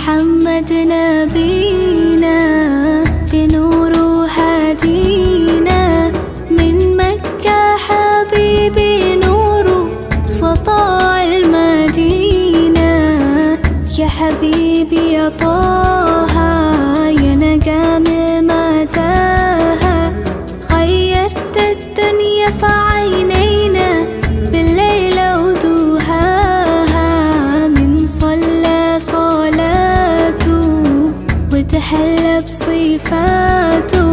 محمد نبينا بنور هدينا من مكة حبيبي نور سطاع المدينة. يا حبيبي يا طه يا نجم متاهة غيرت الدنيا في عينينا بالليل ودوهاها. من صلى صلاته وتحلى بصفاته